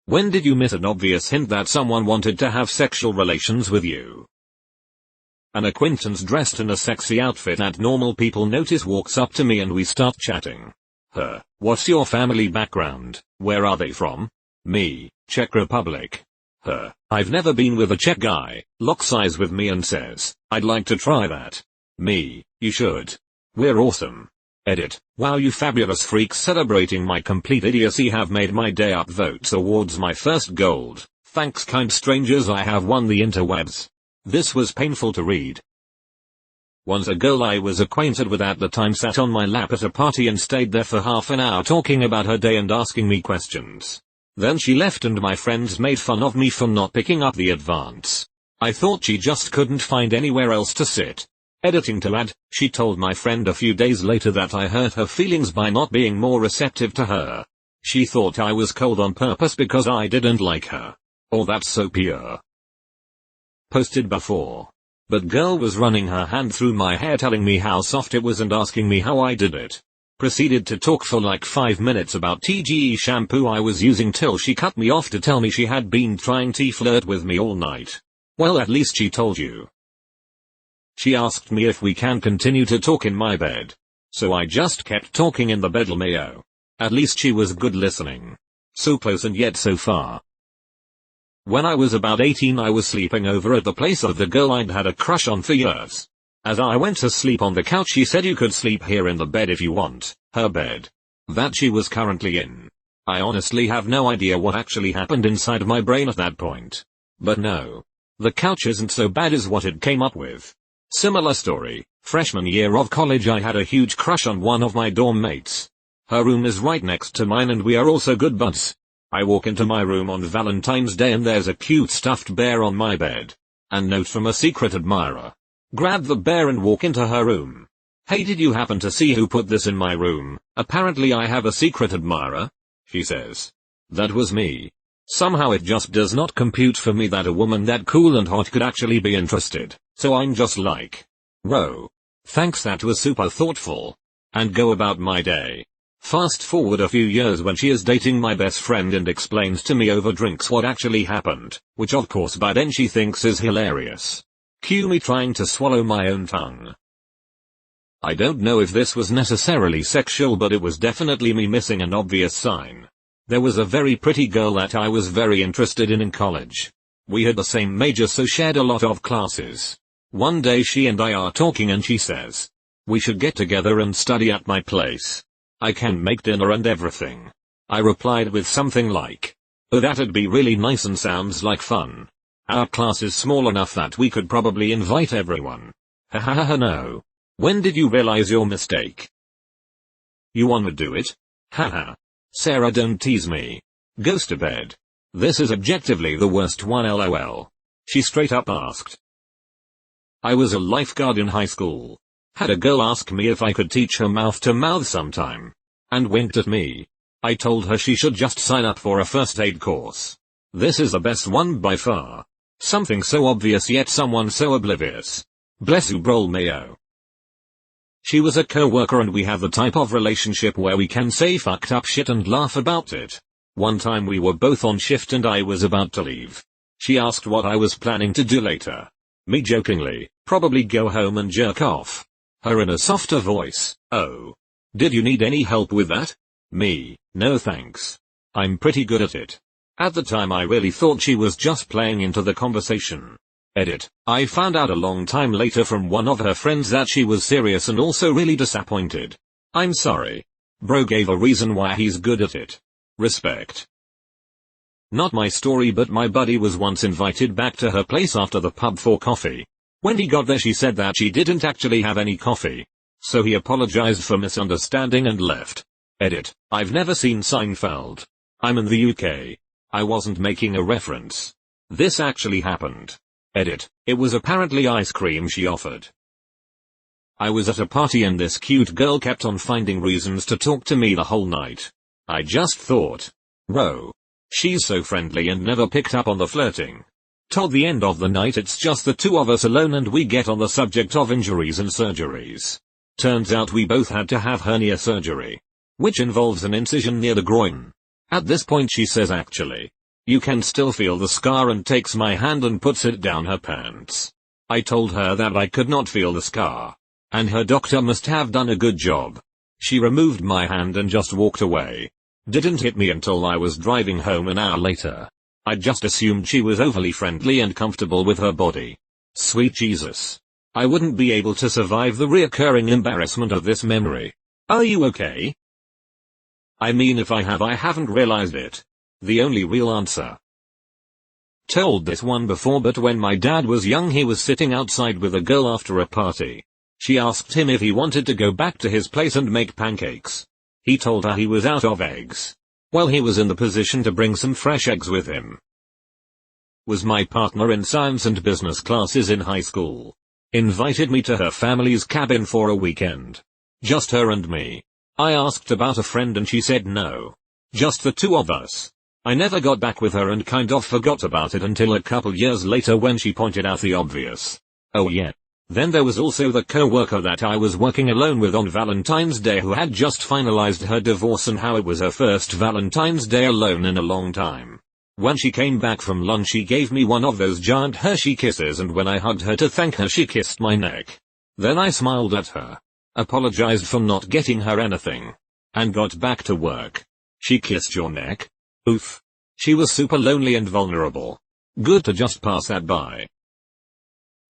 When did you miss an obvious hint that someone wanted to have sexual relations with you? An acquaintance dressed in a sexy outfit that normal people notice walks up to me and we start chatting. Her, what's your family background, where are they from? Me, Czech Republic. Her, I've never been with a Czech guy, locks eyes with me and says, I'd like to try that. Me, you should. We're awesome. Edit, wow, you fabulous freaks, celebrating my complete idiocy have made my day. Upvotes awards my first gold. Thanks kind strangers, I have won the interwebs. This was painful to read. Once a girl I was acquainted with at the time sat on my lap at a party and stayed there for half an hour talking about her day and asking me questions. Then she left and my friends made fun of me for not picking up the advance. I thought she just couldn't find anywhere else to sit. Editing to add, she told my friend a few days later that I hurt her feelings by not being more receptive to her. She thought I was cold on purpose because I didn't like her. Oh, that's so pure. Posted before. But girl was running her hand through my hair telling me how soft it was and asking me how I did it. Proceeded to talk for like 5 minutes about TGE shampoo I was using till she cut me off to tell me she had been trying to flirt with me all night. Well, at least she told you. She asked me if we can continue to talk in my bed. So I just kept talking in the bed. LMAO. At least she was good listening. So close and yet so far. When I was about 18 I was sleeping over at the place of the girl I'd had a crush on for years. As I went to sleep on the couch she said you could sleep here in the bed if you want, her bed. That she was currently in. I honestly have no idea what actually happened inside my brain at that point. But no. The couch isn't so bad is what it came up with. Similar story, freshman year of college I had a huge crush on one of my dorm mates. Her room is right next to mine and we are also good buds. I walk into my room on Valentine's Day and there's a cute stuffed bear on my bed. And note from a secret admirer. Grab the bear and walk into her room. Hey, did you happen to see who put this in my room? Apparently I have a secret admirer, she says. That was me. Somehow it just does not compute for me that a woman that cool and hot could actually be interested, so I'm just like, whoa. Thanks, that was super thoughtful. And go about my day. Fast forward a few years when she is dating my best friend and explains to me over drinks what actually happened, which of course by then she thinks is hilarious. Cue me trying to swallow my own tongue. I don't know if this was necessarily sexual, but it was definitely me missing an obvious sign. There was a very pretty girl that I was very interested in college. We had the same major so shared a lot of classes. One day she and I are talking and she says, we should get together and study at my place. I can make dinner and everything. I replied with something like, oh, that'd be really nice and sounds like fun. Our class is small enough that we could probably invite everyone. Hahaha, no. When did you realize your mistake? You wanna do it? Haha. Sarah, don't tease me. Goes to bed. This is objectively the worst one, lol. She straight up asked. I was a lifeguard in high school. Had a girl ask me if I could teach her mouth to mouth sometime. And winked at me. I told her she should just sign up for a first aid course. This is the best one by far. Something so obvious yet someone so oblivious. Bless you, brol mayo. She was a co-worker and we have the type of relationship where we can say fucked up shit and laugh about it. One time we were both on shift and I was about to leave. She asked what I was planning to do later. Me jokingly, probably go home and jerk off. Her in a softer voice, oh. Did you need any help with that? Me, no thanks. I'm pretty good at it. At the time I really thought she was just playing into the conversation. Edit. I found out a long time later from one of her friends that she was serious and also really disappointed. I'm sorry. Bro gave a reason why he's good at it. Respect. Not my story, but my buddy was once invited back to her place after the pub for coffee. When he got there she said that she didn't actually have any coffee. So he apologized for misunderstanding and left. Edit. I've never seen Seinfeld. I'm in the UK. I wasn't making a reference. This actually happened. Edit. It was apparently ice cream she offered. I was at a party and this cute girl kept on finding reasons to talk to me the whole night. I just thought, whoa. She's so friendly and never picked up on the flirting. Toward the end of the night it's just the two of us alone and we get on the subject of injuries and surgeries. Turns out we both had to have hernia surgery. Which involves an incision near the groin. At this point she says actually. You can still feel the scar, and takes my hand and puts it down her pants. I told her that I could not feel the scar. And her doctor must have done a good job. She removed my hand and just walked away. Didn't hit me until I was driving home an hour later. I just assumed she was overly friendly and comfortable with her body. Sweet Jesus. I wouldn't be able to survive the reoccurring embarrassment of this memory. Are you okay? I mean, if I have, I haven't realized it. The only real answer. Told this one before, but when my dad was young, he was sitting outside with a girl after a party. She asked him if he wanted to go back to his place and make pancakes. He told her he was out of eggs. Well, he was in the position to bring some fresh eggs with him. Was my partner in science and business classes in high school. Invited me to her family's cabin for a weekend. Just her and me. I asked about a friend and she said no. Just the two of us. I never got back with her and kind of forgot about it until a couple years later when she pointed out the obvious. Oh yeah. Then there was also the co-worker that I was working alone with on Valentine's Day, who had just finalized her divorce, and how it was her first Valentine's Day alone in a long time. When she came back from lunch, she gave me one of those giant Hershey kisses, and when I hugged her to thank her, she kissed my neck. Then I smiled at her, apologized for not getting her anything, and got back to work. She kissed your neck? Oof. She was super lonely and vulnerable. Good to just pass that by.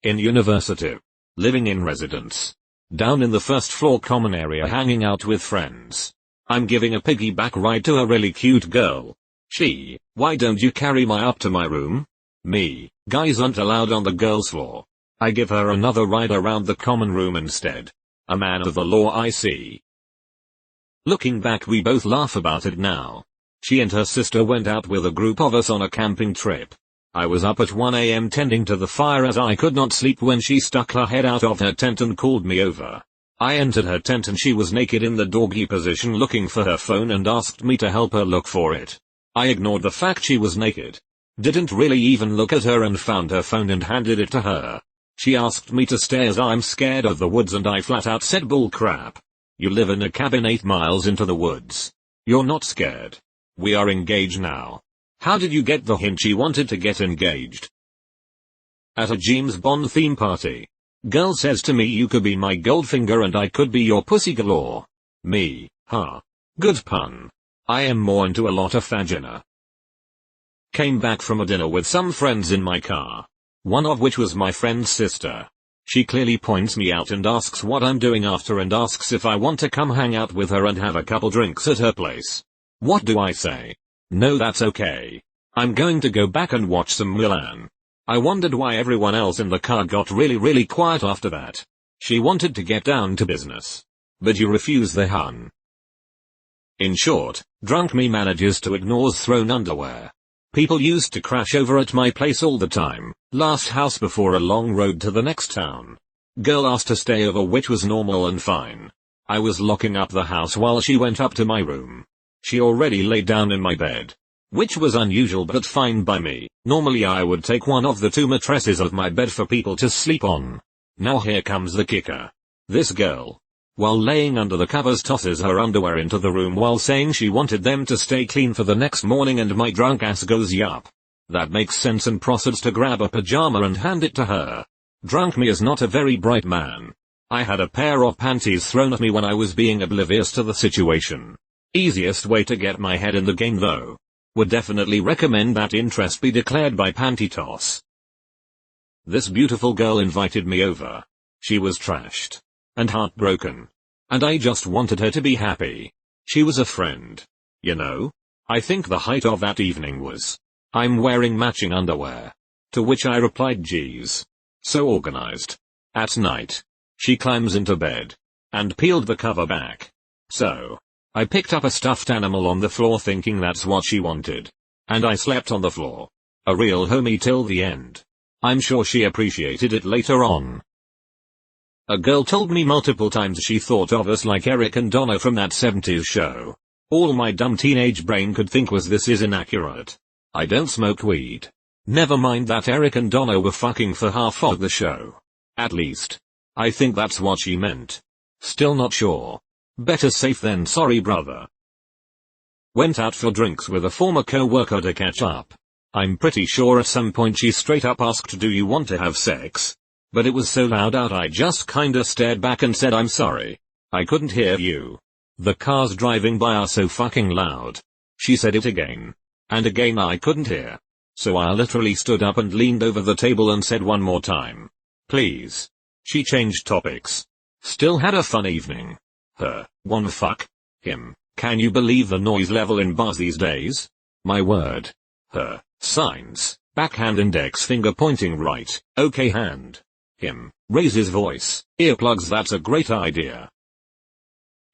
In university. Living in residence. Down in the first floor common area, hanging out with friends. I'm giving a piggyback ride to a really cute girl. She, why don't you carry my up to my room? Me, guys aren't allowed on the girls' floor. I give her another ride around the common room instead. A man of the law, I see. Looking back, we both laugh about it now. She and her sister went out with a group of us on a camping trip. I was up at 1 a.m. tending to the fire as I could not sleep when she stuck her head out of her tent and called me over. I entered her tent and she was naked in the doggy position looking for her phone and asked me to help her look for it. I ignored the fact she was naked. Didn't really even look at her and found her phone and handed it to her. She asked me to stay as I'm scared of the woods, and I flat out said bull crap. You live in a cabin 8 miles into the woods. You're not scared. We are engaged now. How did you get the hint she wanted to get engaged? At a James Bond theme party. Girl says to me, you could be my Goldfinger and I could be your pussy galore. Me, huh? Good pun. I am more into a lot of vagina. Came back from a dinner with some friends in my car. One of which was my friend's sister. She clearly points me out and asks what I'm doing after, and asks if I want to come hang out with her and have a couple drinks at her place. What do I say? No, that's okay. I'm going to go back and watch some Mulan. I wondered why everyone else in the car got really quiet after that. She wanted to get down to business. But you refuse the hun. In short, drunk me manages to ignore thrown underwear. People used to crash over at my place all the time. Last house before a long road to the next town. Girl asked to stay over, which was normal and fine. I was locking up the house while she went up to my room. She already laid down in my bed. Which was unusual but fine by me. Normally I would take one of the 2 mattresses of my bed for people to sleep on. Now here comes the kicker. This girl, while laying under the covers, tosses her underwear into the room while saying she wanted them to stay clean for the next morning, and my drunk ass goes yup. That makes sense, and proceeds to grab a pajama and hand it to her. Drunk me is not a very bright man. I had a pair of panties thrown at me when I was being oblivious to the situation. Easiest way to get my head in the game though. Would definitely recommend that interest be declared by panty toss. This beautiful girl invited me over. She was trashed. And heartbroken. And I just wanted her to be happy. She was a friend. You know? I think the height of that evening was, I'm wearing matching underwear. To which I replied, geez. So organized. At night. She climbs into bed. And peeled the cover back. So. I picked up a stuffed animal on the floor thinking that's what she wanted. And I slept on the floor. A real homie till the end. I'm sure she appreciated it later on. A girl told me multiple times she thought of us like Eric and Donna from that 70s show. All my dumb teenage brain could think was, this is inaccurate. I don't smoke weed. Never mind that Eric and Donna were fucking for half of the show. At least. I think that's what she meant. Still not sure. Better safe than sorry, brother. Went out for drinks with a former co-worker to catch up. I'm pretty sure at some point she straight up asked, do you want to have sex? But it was so loud out I just kinda stared back and said, I'm sorry. I couldn't hear you. The cars driving by are so fucking loud. She said it again. And again I couldn't hear. So I literally stood up and leaned over the table and said one more time. Please. She changed topics. Still had a fun evening. Her. Wanna fuck? Him. Can you believe the noise level in bars these days? My word. Her. Signs. Backhand index finger pointing right. Okay hand. Him. Raises voice. Earplugs, that's a great idea.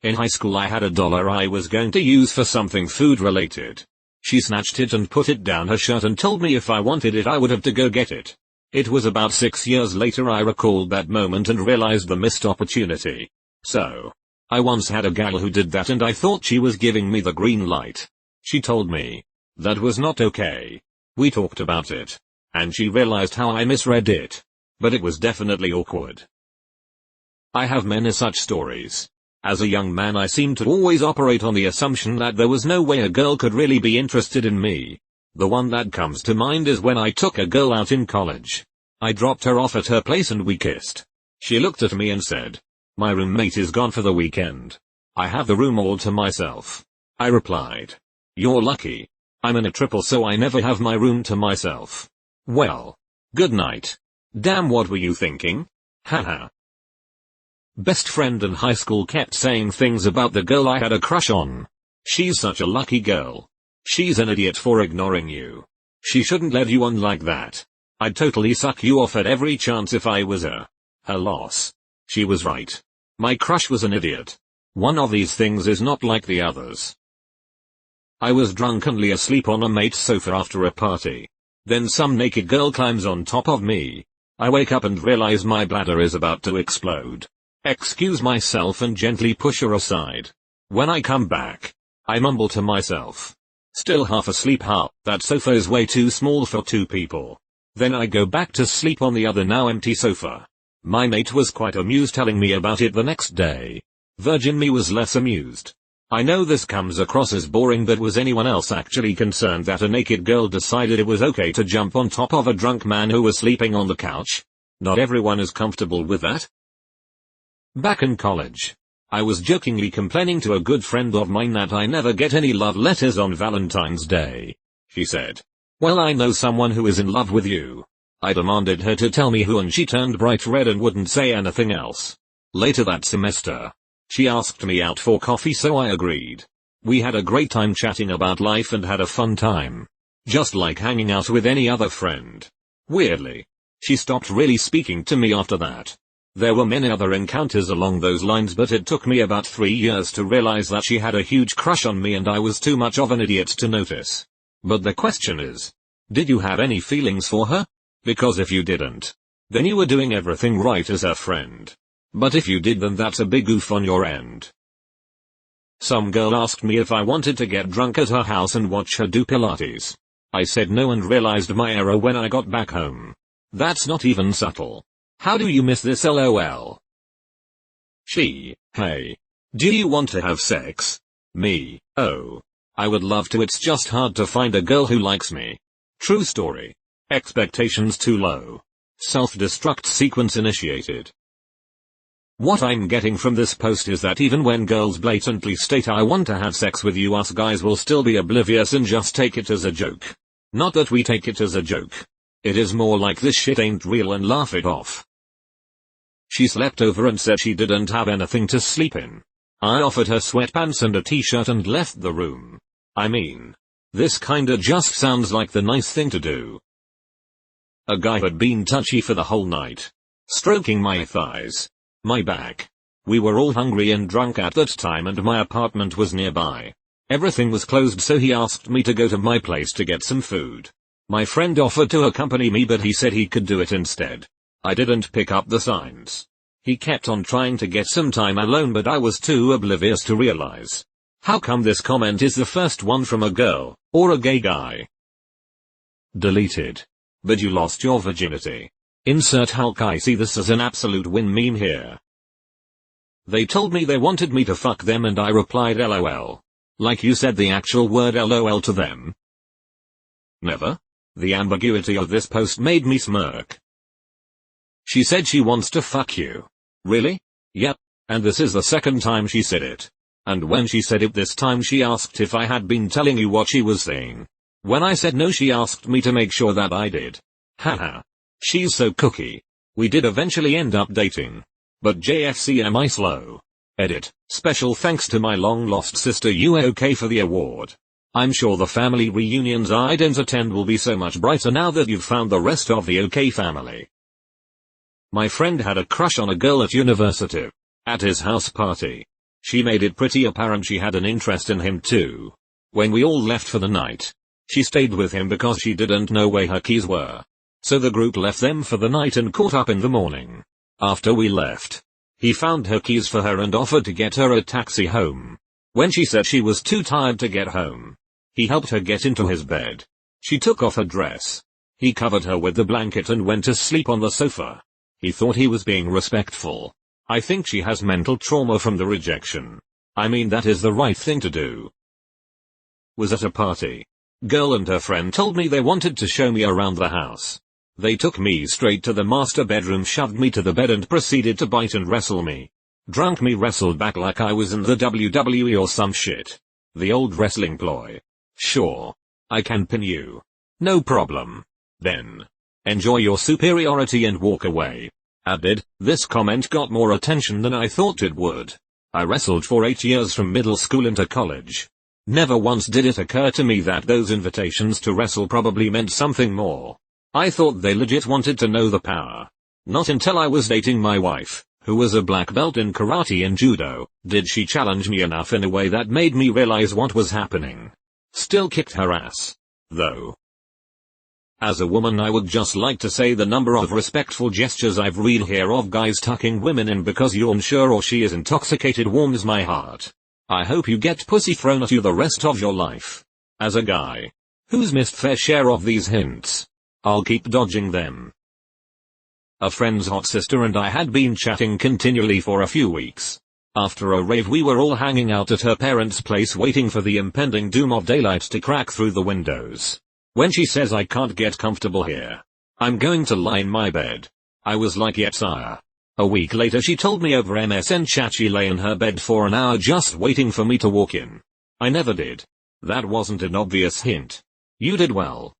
In high school I had $1 I was going to use for something food related. She snatched it and put it down her shirt and told me if I wanted it I would have to go get it. It was about 6 years later I recalled that moment and realized the missed opportunity. So. I once had a gal who did that and I thought she was giving me the green light. She told me. That was not okay. We talked about it. And she realized how I misread it. But it was definitely awkward. I have many such stories. As a young man I seemed to always operate on the assumption that there was no way a girl could really be interested in me. The one that comes to mind is when I took a girl out in college. I dropped her off at her place and we kissed. She looked at me and said, my roommate is gone for the weekend. I have the room all to myself. I replied, you're lucky. I'm in a triple so I never have my room to myself. Well. Good night. Damn, what were you thinking? Haha. Best friend in high school kept saying things about the girl I had a crush on. She's such a lucky girl. She's an idiot for ignoring you. She shouldn't let you on like that. I'd totally suck you off at every chance if I was her. Her loss. She was right. My crush was an idiot. One of these things is not like the others. I was drunkenly asleep on a mate's sofa after a party. Then some naked girl climbs on top of me. I wake up and realize my bladder is about to explode. Excuse myself and gently push her aside. When I come back, I mumble to myself. Still half asleep, that sofa is way too small for 2 people. Then I go back to sleep on the other now empty sofa. My mate was quite amused telling me about it the next day. Virgin me was less amused. I know this comes across as boring, but was anyone else actually concerned that a naked girl decided it was okay to jump on top of a drunk man who was sleeping on the couch? Not everyone is comfortable with that. Back in college, I was jokingly complaining to a good friend of mine that I never get any love letters on Valentine's Day. She said, well, I know someone who is in love with you. I demanded her to tell me who and she turned bright red and wouldn't say anything else. Later that semester, she asked me out for coffee so I agreed. We had a great time chatting about life and had a fun time. Just like hanging out with any other friend. Weirdly, she stopped really speaking to me after that. There were many other encounters along those lines, but it took me about 3 years to realize that she had a huge crush on me and I was too much of an idiot to notice. But the question is, did you have any feelings for her? Because if you didn't, then you were doing everything right as her friend. But if you did, then that's a big oof on your end. Some girl asked me if I wanted to get drunk at her house and watch her do Pilates. I said no and realized my error when I got back home. That's not even subtle. How do you miss this, lol? She, hey. Do you want to have sex? Me, oh. I would love to, it's just hard to find a girl who likes me. True story. Expectations too low. Self-destruct sequence initiated. What I'm getting from this post is that even when girls blatantly state I want to have sex with you, us guys will still be oblivious and just take it as a joke. Not that we take it as a joke. It is more like this shit ain't real and laugh it off. She slept over and said she didn't have anything to sleep in. I offered her sweatpants and a t-shirt and left the room. I mean, this kinda just sounds like the nice thing to do. A guy had been touchy for the whole night. Stroking my thighs. My back. We were all hungry and drunk at that time and my apartment was nearby. Everything was closed, so he asked me to go to my place to get some food. My friend offered to accompany me, but he said he could do it instead. I didn't pick up the signs. He kept on trying to get some time alone, but I was too oblivious to realize. How come this comment is the first one from a girl, or a gay guy? Deleted. But you lost your virginity. Insert Hulk. I see this as an absolute win meme here. They told me they wanted me to fuck them and I replied LOL. Like you said the actual word LOL to them. Never? The ambiguity of this post made me smirk. She said she wants to fuck you. Really? Yep. And this is the second time she said it. And when she said it this time she asked if I had been telling you what she was saying. When I said no she asked me to make sure that I did. Haha. She's so cookie. We did eventually end up dating. But JFC am I slow? Edit. Special thanks to my long lost sister UK for the award. I'm sure the family reunions I'd attend will be so much brighter now that you've found the rest of the OK family. My friend had a crush on a girl at university. At his house party. She made it pretty apparent she had an interest in him too. When we all left for the night, she stayed with him because she didn't know where her keys were. So the group left them for the night and caught up in the morning. After we left, he found her keys for her and offered to get her a taxi home. When she said she was too tired to get home, he helped her get into his bed. She took off her dress. He covered her with the blanket and went to sleep on the sofa. He thought he was being respectful. I think she has mental trauma from the rejection. I mean that is the right thing to do. Was at a party. Girl and her friend told me they wanted to show me around the house. They took me straight to the master bedroom, shoved me to the bed and proceeded to bite and wrestle me. Drunk me wrestled back like I was in the WWE or some shit. The old wrestling ploy. Sure. I can pin you. No problem. Then. Enjoy your superiority and walk away. Added, this comment got more attention than I thought it would. I wrestled for 8 years from middle school into college. Never once did it occur to me that those invitations to wrestle probably meant something more. I thought they legit wanted to know the power. Not until I was dating my wife, who was a black belt in karate and judo, did she challenge me enough in a way that made me realize what was happening. Still kicked her ass. Though. As a woman I would just like to say the number of respectful gestures I've read here of guys tucking women in because you're unsure or she is intoxicated warms my heart. I hope you get pussy thrown at you the rest of your life. As a guy who's missed fair share of these hints, I'll keep dodging them. A friend's hot sister and I had been chatting continually for a few weeks. After a rave we were all hanging out at her parents' place waiting for the impending doom of daylight to crack through the windows. When she says I can't get comfortable here, I'm going to lie in my bed. I was like yes sire. A week later she told me over MSN chat she lay in her bed for an hour just waiting for me to walk in. I never did. That wasn't an obvious hint. You did well.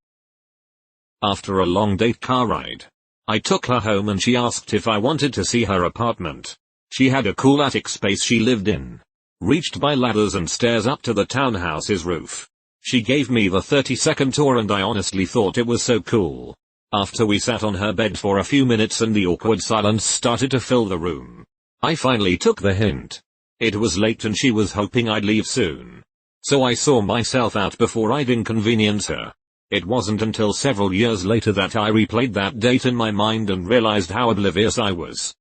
After a long date car ride, I took her home and she asked if I wanted to see her apartment. She had a cool attic space she lived in. Reached by ladders and stairs up to the townhouse's roof. She gave me the 30-second tour and I honestly thought it was so cool. After we sat on her bed for a few minutes and the awkward silence started to fill the room, I finally took the hint. It was late and she was hoping I'd leave soon. So I saw myself out before I'd inconvenience her. It wasn't until several years later that I replayed that date in my mind and realized how oblivious I was.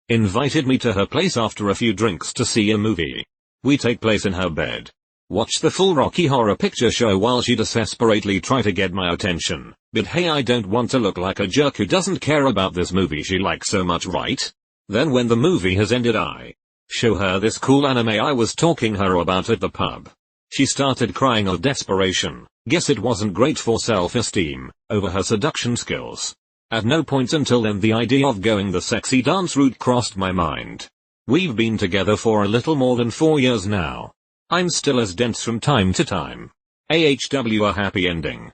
Invited me to her place after a few drinks to see a movie. We take place in her bed. Watch the full Rocky Horror Picture Show while she desperately try to get my attention. But hey, I don't want to look like a jerk who doesn't care about this movie she likes so much, right? Then when the movie has ended I show her this cool anime I was talking her about at the pub. She started crying of desperation. Guess it wasn't great for self-esteem, over her seduction skills. At no point until then the idea of going the sexy dance route crossed my mind. We've been together for a little more than 4 years now. I'm still as dense from time to time. AHW a happy ending.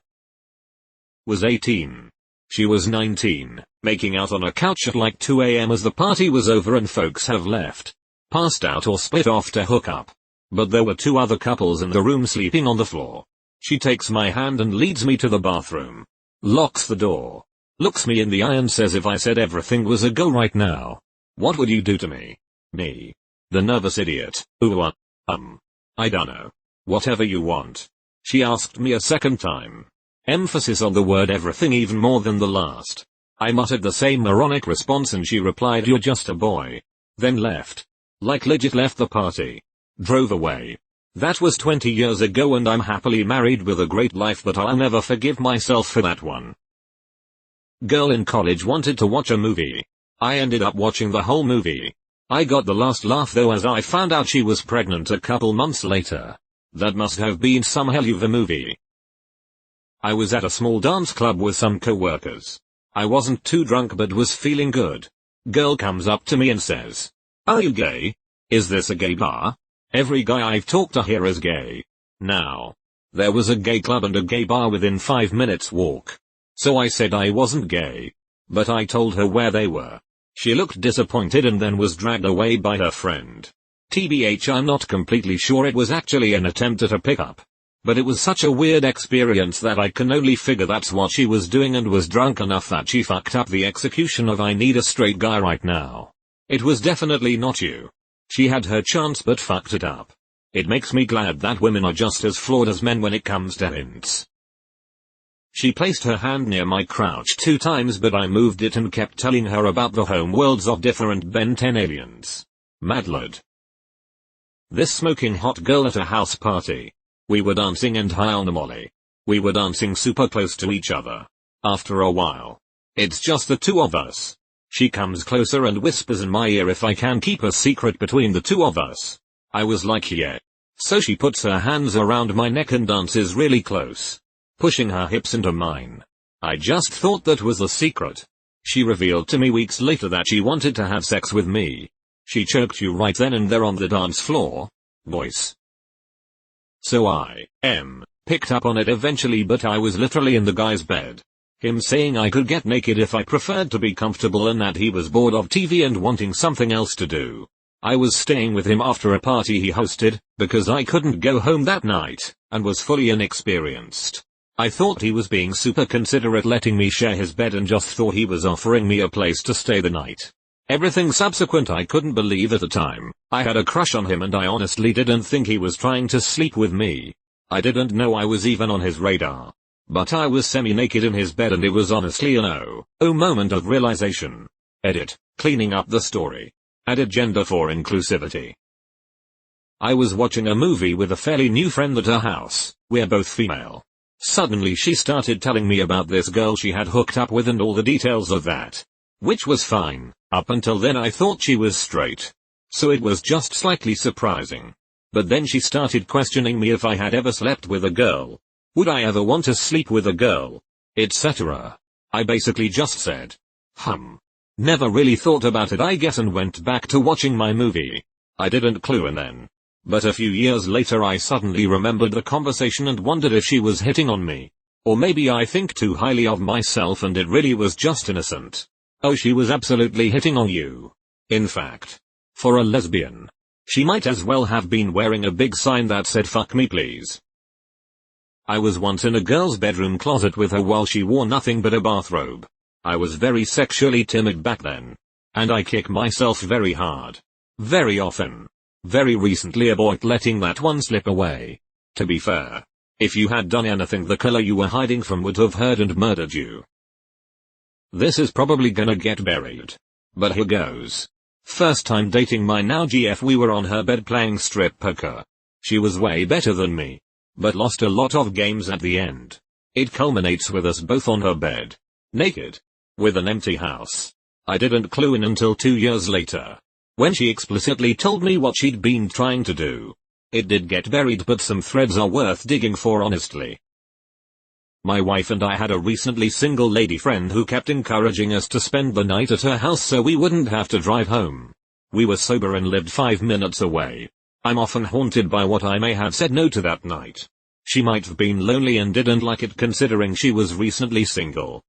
Was 18. She was 19, making out on a couch at like 2 AM as the party was over and folks have left. Passed out or split off to hook up. But there were 2 other couples in the room sleeping on the floor. She takes my hand and leads me to the bathroom. Locks the door. Looks me in the eye and says if I said everything was a go right now, what would you do to me? Me. The nervous idiot. Ooh, I dunno. Whatever you want. She asked me a second time. Emphasis on the word everything even more than the last. I muttered the same moronic response and she replied you're just a boy. Then left. Like legit left the party. Drove away. That was 20 years ago and I'm happily married with a great life but I'll never forgive myself for that one. Girl in college wanted to watch a movie. I ended up watching the whole movie. I got the last laugh though as I found out she was pregnant a couple months later. That must have been some hell of a movie. I was at a small dance club with some coworkers. I wasn't too drunk but was feeling good. Girl comes up to me and says, "Are you gay? Is this a gay bar? Every guy I've talked to here is gay." Now, there was a gay club and a gay bar within 5 minutes walk. So I said I wasn't gay. But I told her where they were. She looked disappointed and then was dragged away by her friend. TBH, I'm not completely sure it was actually an attempt at a pickup. But it was such a weird experience that I can only figure that's what she was doing and was drunk enough that she fucked up the execution of "I need a straight guy right now." It was definitely not you. She had her chance but fucked it up. It makes me glad that women are just as flawed as men when it comes to hints. She placed her hand near my crotch 2 times but I moved it and kept telling her about the home worlds of different Ben 10 aliens. Madlad. This smoking hot girl at a house party. We were dancing and high on a molly. We were dancing super close to each other. After a while, it's just the 2 of us. She comes closer and whispers in my ear if I can keep a secret between the 2 of us. I was like, yeah. So she puts her hands around my neck and dances really close, pushing her hips into mine. I just thought that was the secret. She revealed to me weeks later that she wanted to have sex with me. She choked you right then and there on the dance floor. Voice. So I picked up on it eventually, but I was literally in the guy's bed. Him saying I could get naked if I preferred to be comfortable and that he was bored of TV and wanting something else to do. I was staying with him after a party he hosted, because I couldn't go home that night, and was fully inexperienced. I thought he was being super considerate letting me share his bed and just thought he was offering me a place to stay the night. Everything subsequent I couldn't believe at the time. I had a crush on him and I honestly didn't think he was trying to sleep with me. I didn't know I was even on his radar. But I was semi-naked in his bed and it was honestly an oh moment of realization. Edit. Cleaning up the story. Added gender for inclusivity. I was watching a movie with a fairly new friend at her house. We're both female. Suddenly she started telling me about this girl she had hooked up with and all the details of that. Which was fine. Up until then I thought she was straight. So it was just slightly surprising. But then she started questioning me if I had ever slept with a girl. Would I ever want to sleep with a girl? Etc. I basically just said, never really thought about it I guess, and went back to watching my movie. I didn't clue in then. But a few years later I suddenly remembered the conversation and wondered if she was hitting on me. Or maybe I think too highly of myself and it really was just innocent. Oh, she was absolutely hitting on you. In fact, for a lesbian, she might as well have been wearing a big sign that said "fuck me please." I was once in a girl's bedroom closet with her while she wore nothing but a bathrobe. I was very sexually timid back then. And I kick myself very hard. Very often. Very recently avoid letting that one slip away. To be fair, if you had done anything the killer you were hiding from would have heard and murdered you. This is probably gonna get buried. But here goes. First time dating my now GF, we were on her bed playing strip poker. She was way better than me. But lost a lot of games at the end. It culminates with us both on her bed. Naked. With an empty house. I didn't clue in until 2 years later. When she explicitly told me what she'd been trying to do. It did get buried but some threads are worth digging for honestly. My wife and I had a recently single lady friend who kept encouraging us to spend the night at her house so we wouldn't have to drive home. We were sober and lived 5 minutes away. I'm often haunted by what I may have said no to that night. She might have been lonely and didn't like it considering she was recently single.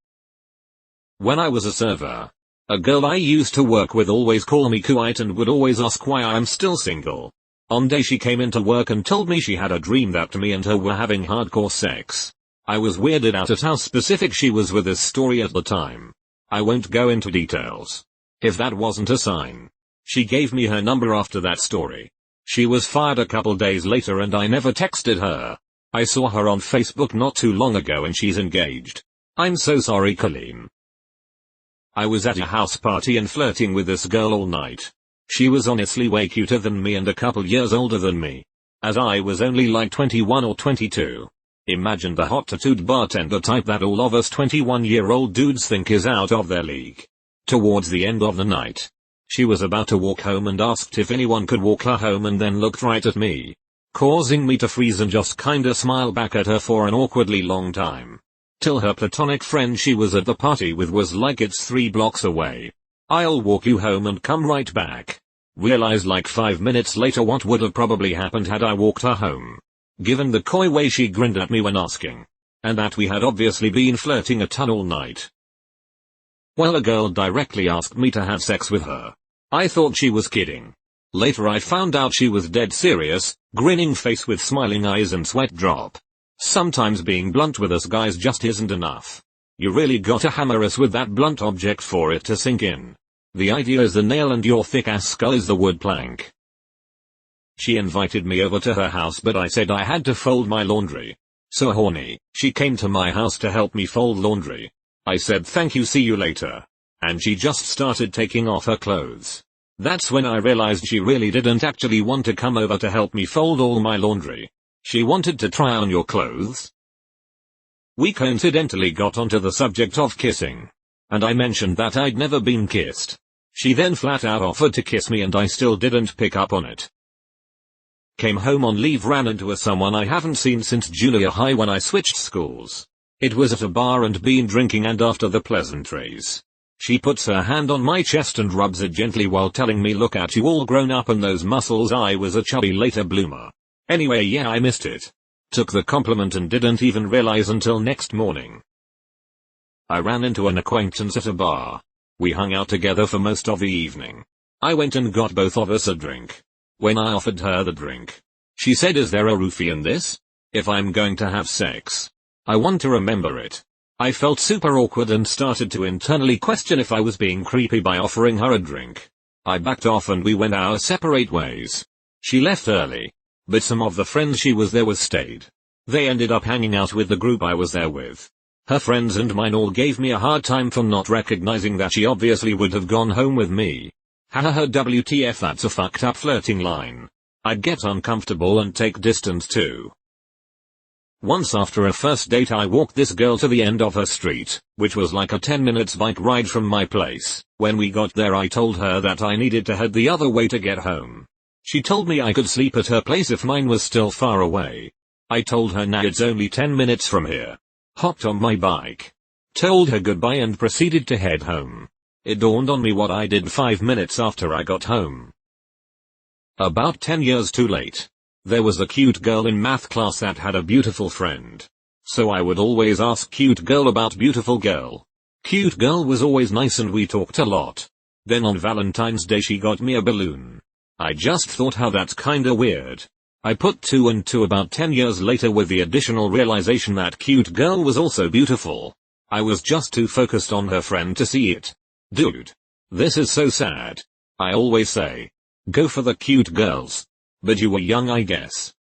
When I was a server, a girl I used to work with always called me quiet and would always ask why I'm still single. One day she came into work and told me she had a dream that me and her were having hardcore sex. I was weirded out at how specific she was with this story at the time. I won't go into details. If that wasn't a sign. She gave me her number after that story. She was fired a couple days later and I never texted her. I saw her on Facebook not too long ago and she's engaged. I'm so sorry, Colleen. I was at a house party and flirting with this girl all night. She was honestly way cuter than me and a couple years older than me. As I was only like 21 or 22. Imagine the hot tattooed bartender type that all of us 21-year-old dudes think is out of their league. Towards the end of the night, she was about to walk home and asked if anyone could walk her home and then looked right at me, causing me to freeze and just kinda smile back at her for an awkwardly long time. till her platonic friend she was at the party with was like, it's 3 blocks away. I'll walk you home and come right back. Realized like 5 minutes later what would have probably happened had I walked her home. Given the coy way she grinned at me when asking. And that we had obviously been flirting a ton all night. Well, a girl directly asked me to have sex with her. I thought she was kidding. Later I found out she was dead serious, grinning face with smiling eyes and sweat drop. Sometimes being blunt with us guys just isn't enough. You really gotta hammer us with that blunt object for it to sink in. The idea is the nail and your thick ass skull is the wood plank. She invited me over to her house but I said I had to fold my laundry. So horny, she came to my house to help me fold laundry. I said thank you, see you later. And she just started taking off her clothes. That's when I realized she really didn't actually want to come over to help me fold all my laundry. She wanted to try on your clothes. We coincidentally got onto the subject of kissing. And I mentioned that I'd never been kissed. She then flat out offered to kiss me and I still didn't pick up on it. Came home on leave, ran into someone I haven't seen since junior high when I switched schools. It was at a bar and been drinking, and after the pleasantries, she puts her hand on my chest and rubs it gently while telling me, look at you all grown up and those muscles. I was a chubby later bloomer. Anyway, yeah, I missed it. Took the compliment and didn't even realize until next morning. I ran into an acquaintance at a bar. We hung out together for most of the evening. I went and got both of us a drink. When I offered her the drink, she said, is there a roofie in this? If I'm going to have sex, I want to remember it. I felt super awkward and started to internally question if I was being creepy by offering her a drink. I backed off and we went our separate ways. She left early, but some of the friends she was there with stayed. They ended up hanging out with the group I was there with. Her friends and mine all gave me a hard time for not recognizing that she obviously would have gone home with me. Haha, WTF, that's a fucked up flirting line. I'd get uncomfortable and take distance too. Once after a first date I walked this girl to the end of her street, which was like a 10 minutes bike ride from my place. When we got there I told her that I needed to head the other way to get home. She told me I could sleep at her place if mine was still far away. I told her nah, it's only 10 minutes from here. Hopped on my bike, told her goodbye and proceeded to head home. It dawned on me what I did 5 minutes after I got home. About 10 years too late. There was a cute girl in math class that had a beautiful friend. So I would always ask cute girl about beautiful girl. Cute girl was always nice and we talked a lot. Then on Valentine's Day she got me a balloon. I just thought, how that's kinda weird. I put 2 and 2 about 10 years later with the additional realization that cute girl was also beautiful. I was just too focused on her friend to see it. Dude. This is so sad. I always say, go for the cute girls. But you were young, I guess.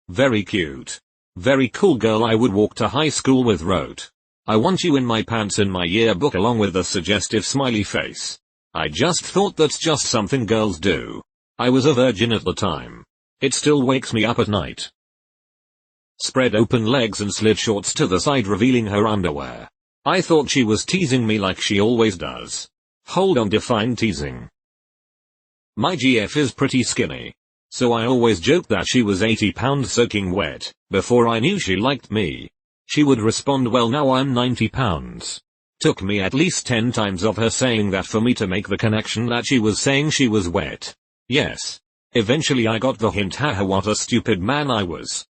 Very cute. Very cool girl I would walk to high school with wrote, I want you in my pants in my yearbook along with a suggestive smiley face. I just thought that's just something girls do. I was a virgin at the time. It still wakes me up at night. Spread open legs and slid shorts to the side revealing her underwear. I thought she was teasing me like she always does. Hold on, define teasing. My GF is pretty skinny. So I always joked that she was 80 pounds soaking wet, before I knew she liked me. She would respond, well now I'm 90 pounds. Took me at least 10 times of her saying that for me to make the connection that she was saying she was wet. Yes. Eventually I got the hint, haha, what a stupid man I was.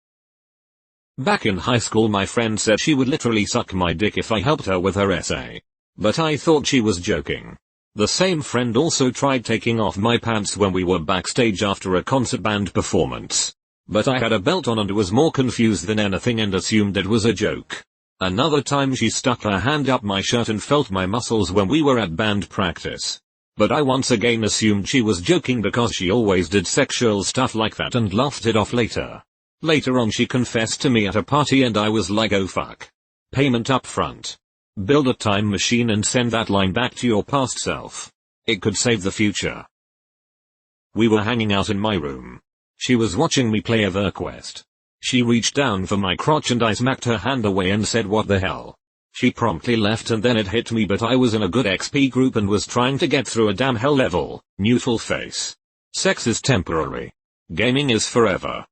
Back in high school my friend said she would literally suck my dick if I helped her with her essay. But I thought she was joking. The same friend also tried taking off my pants when we were backstage after a concert band performance. But I had a belt on and was more confused than anything and assumed it was a joke. Another time she stuck her hand up my shirt and felt my muscles when we were at band practice. But I once again assumed she was joking because she always did sexual stuff like that and laughed it off later. Later on she confessed to me at a party and I was like, oh fuck. Payment up front. Build a time machine and send that line back to your past self. It could save the future. We were hanging out in my room. She was watching me play EverQuest. She reached down for my crotch and I smacked her hand away and said, what the hell? She promptly left and then it hit me, but I was in a good XP group and was trying to get through a damn hell level. Neutral face. Sex is temporary. Gaming is forever.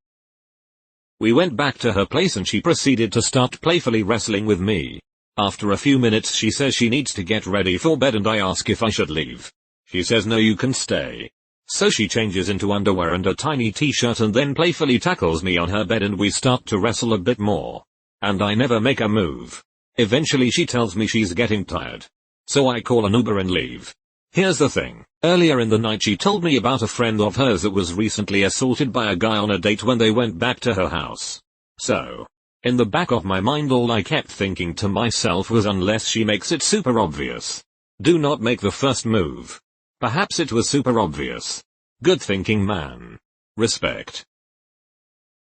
We went back to her place and she proceeded to start playfully wrestling with me. After a few minutes she says she needs to get ready for bed and I ask if I should leave. She says no, you can stay. So she changes into underwear and a tiny t-shirt and then playfully tackles me on her bed and we start to wrestle a bit more. And I never make a move. Eventually she tells me she's getting tired. So I call an Uber and leave. Here's the thing. Earlier in the night she told me about a friend of hers that was recently assaulted by a guy on a date when they went back to her house. So, in the back of my mind all I kept thinking to myself was unless she makes it super obvious, do not make the first move. Perhaps it was super obvious. Good thinking, man. Respect.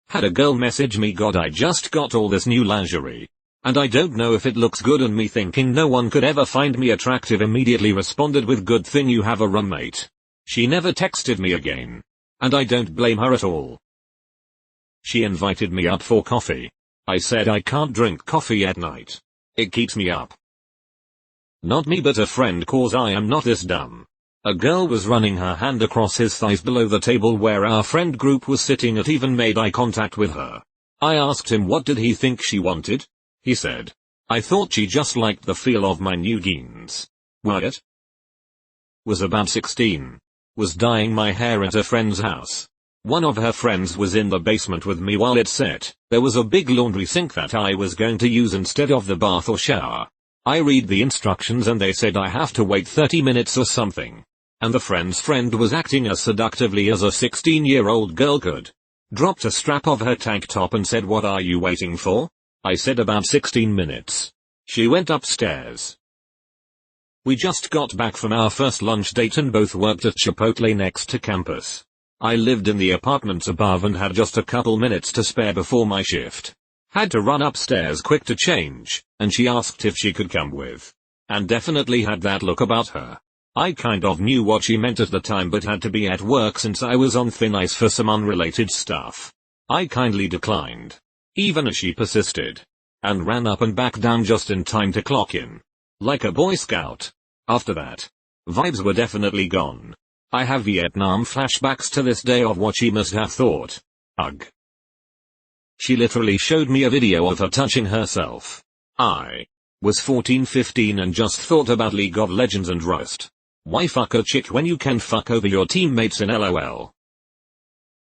Had a girl message me, God, I just got all this new lingerie. And I don't know if it looks good, and me thinking no one could ever find me attractive immediately responded with, good thing you have a roommate. She never texted me again. And I don't blame her at all. She invited me up for coffee. I said I can't drink coffee at night. It keeps me up. Not me but a friend, cause I am not this dumb. A girl was running her hand across his thighs below the table where our friend group was sitting at, even made eye contact with her. I asked him what did he think she wanted? He said, I thought she just liked the feel of my new jeans. Wyatt was about 16. Was dyeing my hair at a friend's house. One of her friends was in the basement with me while it set. There was a big laundry sink that I was going to use instead of the bath or shower. I read the instructions and they said I have to wait 30 minutes or something. And the friend's friend was acting as seductively as a 16-year-old girl could. Dropped a strap of her tank top and said, what are you waiting for? I said about 16 minutes. She went upstairs. We just got back from our first lunch date and both worked at Chipotle next to campus. I lived in the apartments above and had just a couple minutes to spare before my shift. Had to run upstairs quick to change, and she asked if she could come with. And definitely had that look about her. I kind of knew what she meant at the time but had to be at work since I was on thin ice for some unrelated stuff. I kindly declined. Even as she persisted. And ran up and back down just in time to clock in. Like a Boy Scout. After that, vibes were definitely gone. I have Vietnam flashbacks to this day of what she must have thought. Ugh. She literally showed me a video of her touching herself. I was 14-15 and just thought about League of Legends and Rust. Why fuck a chick when you can fuck over your teammates in LOL?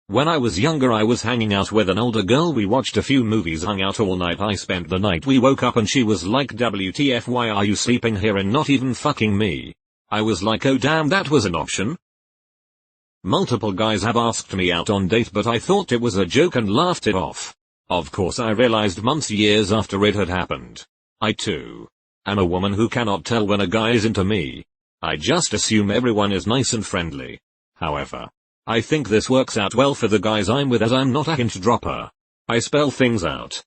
When I was younger I was hanging out with an older girl, we watched a few movies, hung out all night, I spent the night, we woke up and she was like, WTF, why are you sleeping here and not even fucking me? I was like, oh damn, that was an option? Multiple guys have asked me out on date but I thought it was a joke and laughed it off. Of course I realized months, years after it had happened. I too am a woman who cannot tell when a guy is into me. I just assume everyone is nice and friendly. However, I think this works out well for the guys I'm with as I'm not a hint dropper. I spell things out.